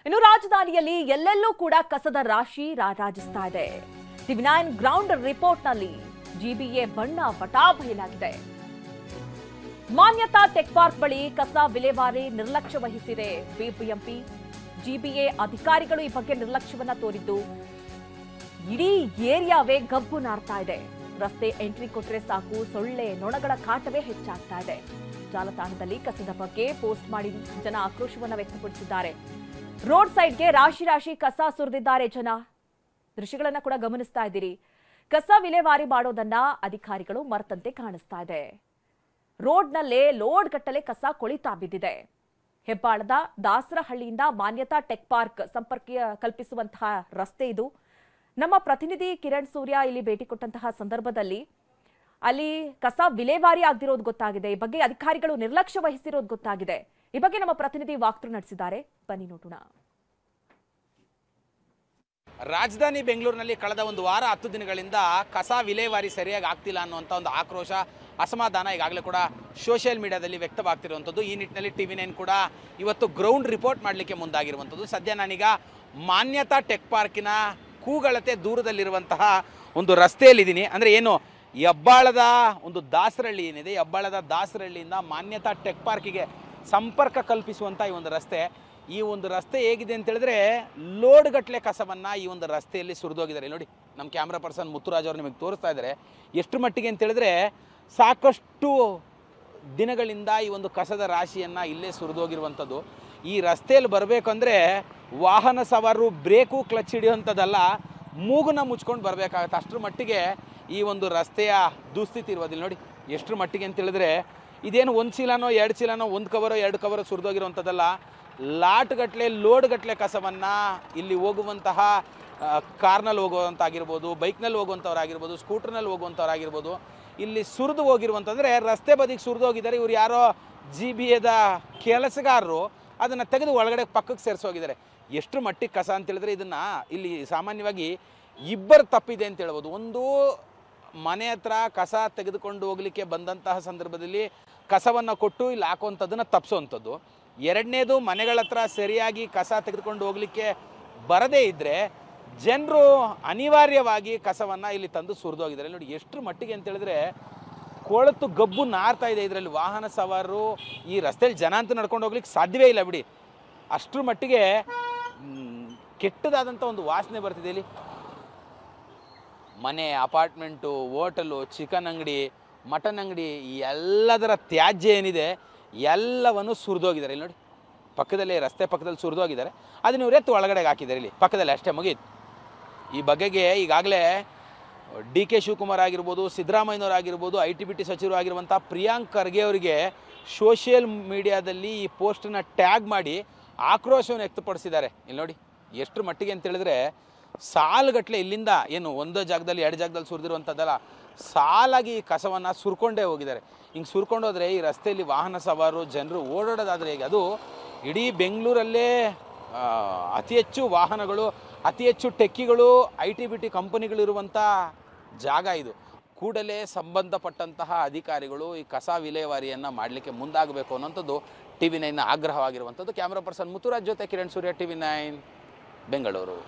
ಇನ್ನು ರಾಜಧಾನಿಯಲ್ಲಿ ಎಲ್ಲೆಲ್ಲೂ ಕೂಡ ಕಸದ ರಾಶಿ ರಾರಾಜಿಸ್ತಾ ಇದೆ. ಟಿವಿ9 ಗ್ರೌಂಡ್ ರಿಪೋರ್ಟ್ನಲ್ಲಿ ಜಿಬಿಎ ಬಣ್ಣ ಬಟಾಬಯಲಾಗಿದೆ. ಮಾನ್ಯತಾ ಟೆಕ್ ಪಾರ್ಕ್ ಬಳಿ ಕಸ ವಿಲೇವಾರಿ ನಿರ್ಲಕ್ಷ್ಯ ವಹಿಸಿದೆ ಬಿಬಿಎಂಪಿ. ಜಿಬಿಎ ಅಧಿಕಾರಿಗಳು ಈ ಬಗ್ಗೆ ನಿರ್ಲಕ್ಷ್ಯವನ್ನ ತೋರಿದ್ದು ಇಡೀ ಏರಿಯಾವೇ ಗಬ್ಬು ನಾರ್ತಾ ಇದೆ. ರಸ್ತೆ ಎಂಟ್ರಿ ಕೊಟ್ರೆ ಸಾಕು ಸೊಳ್ಳೆ ನೊಣಗಳ ಕಾಟವೇ ಹೆಚ್ಚಾಗ್ತಾ ಇದೆ. ಜಾಲತಾಣದಲ್ಲಿ ಕಸದ ಬಗ್ಗೆ ಪೋಸ್ಟ್ ಮಾಡಿ ಜನ ಆಕ್ರೋಶವನ್ನ ವ್ಯಕ್ತಪಡಿಸಿದ್ದಾರೆ. ರೋಡ್ ಸೈಡ್ಗೆ ರಾಶಿ ರಾಶಿ ಕಸ ಸುರಿದಿದ್ದಾರೆ ಜನ. ದೃಶ್ಯಗಳನ್ನ ಕೂಡ ಗಮನಿಸ್ತಾ ಇದ್ದೀರಿ. ಕಸ ವಿಲೇವಾರಿ ಮಾಡೋದನ್ನ ಅಧಿಕಾರಿಗಳು ಮರೆತಂತೆ ಕಾಣಿಸ್ತಾ ಇದೆ. ರೋಡ್ನಲ್ಲೇ ಲೋಡ್ ಗಟ್ಟಲೆ ಕಸ ಕೊಳಿತಾ ಬಿದ್ದಿದೆ. ಹೆಬ್ಬಾಳದ ದಾಸರಹಳ್ಳಿಯಿಂದ ಮಾನ್ಯತಾ ಟೆಕ್ ಪಾರ್ಕ್ ಸಂಪರ್ಕ ಕಲ್ಪಿಸುವಂತಹ ರಸ್ತೆ ಇದು. ನಮ್ಮ ಪ್ರತಿನಿಧಿ ಕಿರಣ್ ಸೂರ್ಯ ಇಲ್ಲಿ ಭೇಟಿ ಕೊಟ್ಟಂತಹ ಸಂದರ್ಭದಲ್ಲಿ ಅಲ್ಲಿ ಕಸ ವಿಲೇವಾರಿ ಆಗದಿರೋದು ಗೊತ್ತಾಗಿದೆ. ಈ ಬಗ್ಗೆ ಅಧಿಕಾರಿಗಳು ನಿರ್ಲಕ್ಷ್ಯ ವಹಿಸಿರೋದು ಗೊತ್ತಾಗಿದೆ. ಈ ಬಗ್ಗೆ ನಮ್ಮ ಪ್ರತಿನಿಧಿ ವಾಕ್ತೃ ನಡೆಸಿದ್ದಾರೆ, ಬನ್ನಿ ನೋಡೋಣ. ರಾಜಧಾನಿ ಬೆಂಗಳೂರಿನಲ್ಲಿ ಕಳೆದ ಒಂದು ವಾರ 10 ದಿನಗಳಿಂದ ಕಸ ವಿಲೇವಾರಿ ಸರಿಯಾಗಿ ಆಗ್ತಿಲ್ಲ ಅನ್ನುವಂಥ ಒಂದು ಆಕ್ರೋಶ, ಅಸಮಾಧಾನ ಈಗಾಗಲೇ ಕೂಡ ಸೋಷಿಯಲ್ ಮೀಡಿಯಾದಲ್ಲಿ ವ್ಯಕ್ತವಾಗ್ತಿರುವಂಥದ್ದು. ಈ ನಿಟ್ಟಿನಲ್ಲಿ ಟಿವಿ9 ಕೂಡ ಇವತ್ತು ಗ್ರೌಂಡ್ ರಿಪೋರ್ಟ್ ಮಾಡಲಿಕ್ಕೆ ಮುಂದಾಗಿರುವಂಥದ್ದು. ಸದ್ಯ ನಾನೀಗ ಮಾನ್ಯತಾ ಟೆಕ್ ಪಾರ್ಕಿನ ಕೂಗಳತೆ ದೂರದಲ್ಲಿರುವಂತಹ ಒಂದು ರಸ್ತೆಯಲ್ಲಿದ್ದೀನಿ. ಅಂದರೆ ಏನು, ಹೆಬ್ಬಾಳದ ಒಂದು ದಾಸರಹಳ್ಳಿ ಏನಿದೆ, ಹೆಬ್ಬಾಳದ ದಾಸರಹಳ್ಳಿಯಿಂದ ಮಾನ್ಯತಾ ಟೆಕ್ ಪಾರ್ಕಿಗೆ ಸಂಪರ್ಕ ಕಲ್ಪಿಸುವಂಥ ಈ ಒಂದು ರಸ್ತೆ. ಈ ಒಂದು ರಸ್ತೆ ಹೇಗಿದೆ ಅಂತ ಹೇಳಿದ್ರೆ ಲೋಡ್ ಗಟ್ಟಲೆ ಕಸವನ್ನು ಈ ಒಂದು ರಸ್ತೆಯಲ್ಲಿ ಸುರಿದೋಗಿದ್ದಾರೆ. ನೋಡಿ, ನಮ್ಮ ಕ್ಯಾಮ್ರಾ ಪರ್ಸನ್ ಮುತ್ತುರಾಜ್ ಅವರು ನಿಮಗೆ ತೋರಿಸ್ತಾ ಇದ್ದಾರೆ. ಎಷ್ಟು ಮಟ್ಟಿಗೆ ಅಂತ ಹೇಳಿದ್ರೆ ಸಾಕಷ್ಟು ದಿನಗಳಿಂದ ಈ ಒಂದು ಕಸದ ರಾಶಿಯನ್ನು ಇಲ್ಲೇ ಸುರಿದೋಗಿರುವಂಥದ್ದು. ಈ ರಸ್ತೆಯಲ್ಲಿ ಬರಬೇಕಂದ್ರೆ ವಾಹನ ಸವಾರರು ಬ್ರೇಕು ಕ್ಲಚ್ ಹಿಡಿಯುವಂಥದ್ದಲ್ಲ, ಮೂಗನ್ನ ಮುಚ್ಕೊಂಡು ಬರಬೇಕಾಗತ್ತೆ. ಅಷ್ಟರ ಮಟ್ಟಿಗೆ ಈ ಒಂದು ರಸ್ತೆಯ ದುಸ್ಥಿತಿ ಇರುವುದಿಲ್ಲ. ನೋಡಿ ಎಷ್ಟರ ಮಟ್ಟಿಗೆ ಅಂತ ಹೇಳಿದ್ರೆ ಇದೇನು ಒಂದು ಚೀಲನೋ 2 ಚೀಲನೋ 1 ಕವರೋ 2 ಕವರೋ ಸುರಿದೋಗಿರುವಂಥದ್ದಲ್ಲ, ಲಾಟ್ ಗಟ್ಟಲೆ ಲೋಡ್ ಗಟ್ಟಲೆ ಕಸವನ್ನು ಇಲ್ಲಿ ಹೋಗುವಂತಹ ಕಾರ್ನಲ್ಲಿ ಹೋಗುವಂತಾಗಿರ್ಬೋದು, ಬೈಕ್ನಲ್ಲಿ ಹೋಗುವಂಥವ್ರಾಗಿರ್ಬೋದು, ಸ್ಕೂಟರ್ನಲ್ಲಿ ಹೋಗುವಂಥವ್ರಾಗಿರ್ಬೋದು, ಇಲ್ಲಿ ಸುರಿದು ಹೋಗಿರುವಂತಂದ್ರೆ ರಸ್ತೆ ಬದಿಗೆ ಸುರಿದು ಹೋಗಿದ್ದಾರೆ. ಇವ್ರು ಯಾರೋ ಜಿಬಿಎದ ಕೆಲಸಗಾರರು ಅದನ್ನು ತೆಗೆದು ಒಳಗಡೆ ಪಕ್ಕಕ್ಕೆ ಸೇರಿಸೋಗಿದ್ದಾರೆ. ಎಷ್ಟು ಮಟ್ಟಿಗೆ ಕಸ ಅಂತ ಹೇಳಿದ್ರೆ ಇದನ್ನು ಇಲ್ಲಿ ಸಾಮಾನ್ಯವಾಗಿ ಇಬ್ಬರು ತಪ್ಪಿದೆ ಅಂತ ಹೇಳ್ಬೋದು. ಒಂದು, ಮನೆ ಹತ್ರ ಕಸ ತೆಗೆದುಕೊಂಡು ಹೋಗಲಿಕ್ಕೆ ಬಂದಂತಹ ಸಂದರ್ಭದಲ್ಲಿ ಕಸವನ್ನು ಕೊಟ್ಟು ಇಲ್ಲಿ ಹಾಕುವಂಥದ್ದನ್ನು ತಪ್ಪಿಸೋವಂಥದ್ದು. ಎರಡನೇದು, ಮನೆಗಳ ಹತ್ರ ಸರಿಯಾಗಿ ಕಸ ತೆಗೆದುಕೊಂಡು ಹೋಗಲಿಕ್ಕೆ ಬರದೇ ಇದ್ದರೆ ಜನರು ಅನಿವಾರ್ಯವಾಗಿ ಕಸವನ್ನು ಇಲ್ಲಿ ತಂದು ಸುರಿದೋಗಿದ್ದಾರೆ. ನೋಡಿ ಎಷ್ಟು ಮಟ್ಟಿಗೆ ಅಂತ ಹೇಳಿದ್ರೆ ಕೊಳತು ಗಬ್ಬು ನಾರ್ತಾ ಇದೆ. ಇದರಲ್ಲಿ ವಾಹನ ಸವಾರರು, ಈ ರಸ್ತೆಯಲ್ಲಿ ಜನ ಅಂತೂ ನಡ್ಕೊಂಡು ಹೋಗ್ಲಿಕ್ಕೆ ಸಾಧ್ಯವೇ ಇಲ್ಲ ಬಿಡಿ. ಅಷ್ಟರ ಮಟ್ಟಿಗೆ ಕೆಟ್ಟದಾದಂಥ ಒಂದು ವಾಸನೆ ಬರ್ತಿದೆ ಇಲ್ಲಿ. ಮನೆ, ಅಪಾರ್ಟ್ಮೆಂಟು, ಹೋಟೆಲು, ಚಿಕನ್ ಅಂಗಡಿ, ಮಟನ್ ಅಂಗಡಿ, ಎಲ್ಲದರ ತ್ಯಾಜ್ಯ ಏನಿದೆ ಎಲ್ಲವನ್ನು ಸುರಿದೋಗಿದ್ದಾರೆ. ಇಲ್ಲಿ ನೋಡಿ, ಪಕ್ಕದಲ್ಲೇ ರಸ್ತೆ ಪಕ್ಕದಲ್ಲಿ ಸುರಿದೋಗಿದ್ದಾರೆ. ಅದನ್ನು ಇವ್ರು ಎತ್ತು ಒಳಗಡೆಗೆ ಹಾಕಿದ್ದಾರೆ ಇಲ್ಲಿ ಪಕ್ಕದಲ್ಲಿ, ಅಷ್ಟೇ ಮುಗೀತು. ಈ ಬಗೆಗೆ ಈಗಾಗಲೇ ಡಿ ಕೆ ಶಿವಕುಮಾರ್ ಆಗಿರ್ಬೋದು, ಸಿದ್ದರಾಮಯ್ಯನವರಾಗಿರ್ಬೋದು, IT-BT ಸಚಿವರು ಆಗಿರುವಂಥ ಪ್ರಿಯಾಂಕ್ ಖರ್ಗೆ ಅವರಿಗೆ ಸೋಷಿಯಲ್ ಮೀಡಿಯಾದಲ್ಲಿ ಈ ಪೋಸ್ಟನ್ನು ಟ್ಯಾಗ್ ಮಾಡಿ ಆಕ್ರೋಶವನ್ನು ವ್ಯಕ್ತಪಡಿಸಿದ್ದಾರೆ. ಇಲ್ಲಿ ನೋಡಿ ಎಷ್ಟರ ಮಟ್ಟಿಗೆ ಅಂತ ಹೇಳಿದ್ರೆ ಸಾಲುಗಟ್ಟಲೆ ಇಲ್ಲಿಂದ ಏನು ಒಂದು ಜಾಗದಲ್ಲಿ 2 ಜಾಗದಲ್ಲಿ ಸುರಿದಿರುವಂಥದ್ದಲ್ಲ, ಸಾಲಾಗಿ ಕಸವನ್ನು ಸುರ್ಕೊಂಡೇ ಹೋಗಿದ್ದಾರೆ. ಹಿಂಗೆ ಸುರ್ಕೊಂಡು ಹೋದರೆ ಈ ರಸ್ತೆಯಲ್ಲಿ ವಾಹನ ಸವಾರರು ಜನರು ಓಡಾಡೋದಾದರೆ ಹೇಗೆ? ಅದು ಇಡೀ ಬೆಂಗಳೂರಲ್ಲೇ ಅತಿ ಹೆಚ್ಚು ವಾಹನಗಳು, ಅತಿ ಹೆಚ್ಚು ಟೆಕ್ಕಿಗಳು, IT-BT ಕಂಪನಿಗಳಿರುವಂಥ ಜಾಗ ಇದು. ಕೂಡಲೇ ಸಂಬಂಧಪಟ್ಟಂತಹ ಅಧಿಕಾರಿಗಳು ಈ ಕಸ ವಿಲೇವಾರಿಯನ್ನು ಮಾಡಲಿಕ್ಕೆ ಮುಂದಾಗಬೇಕು ಅನ್ನೋಂಥದ್ದು ಟಿವಿ9 ಆಗ್ರಹವಾಗಿರುವಂಥದ್ದು. ಕ್ಯಾಮ್ರಾ ಪರ್ಸನ್ ಮುತ್ತುರಾಜ್ ಜೊತೆ ಕಿರಣ್ ಸೂರ್ಯ, ಟಿವಿ9 ಬೆಂಗಳೂರು.